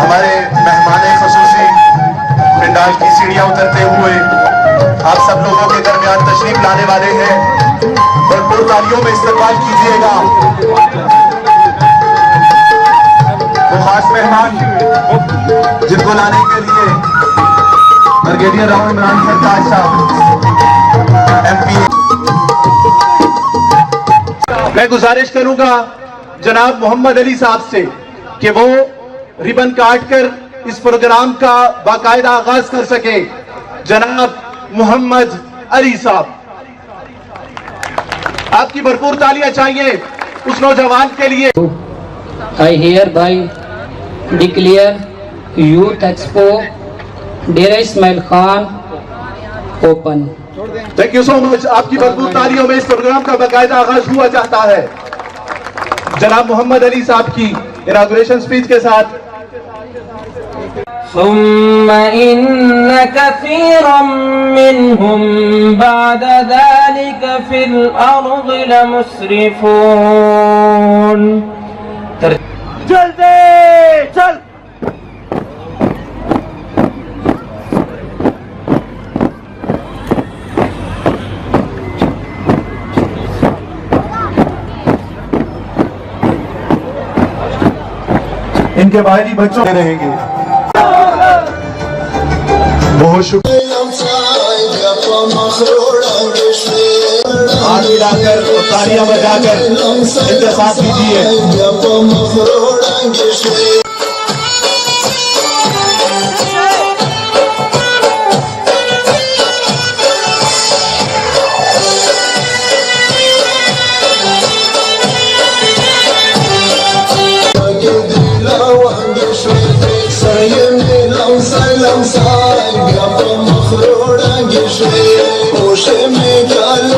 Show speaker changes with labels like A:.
A: हमारे मेहमान खसूसी पिंडाल की सीढ़ियां उतरते हुए आप सब लोगों के दरमियान तशरीफ लाने वाले हैं। भरपूर तालियों में इस्तकबाल कीजिएगा। वो खास मेहमान जिनको लाने के लिए ब्रिगेडियर राव इमरान सरताज साहब MP। मैं गुजारिश करूंगा जनाब मोहम्मद अली साहब से कि वो रिबन काट कर इस प्रोग्राम का बाकायदा आगाज कर सके। जनाब मोहम्मद अली साहब, आपकी भरपूर तालियां चाहिए उस नौजवान के लिए।
B: I hereby declare Youth Expo Dera Ismail Khan open.
A: Thank you so much. आपकी भरपूर तालियों में इस प्रोग्राम का बाकायदा आगाज हुआ चाहता है। जनाब मोहम्मद अली साहब की इनॉग्रेशन स्पीच के साथ।
B: सुम्मा इन्न कसीरम मिनहुम बाद ज़ालिका फिल अर्ज़ि लमुस्रिफून।
A: जल्दी चल। इनके बाहरी बच्चों रहेंगे। बहुत शुक्रिया। हाथ मिलाकर तालियां बजाकर इंतज़ार कीजिए।
C: Mafroda gishwe, oshe me gal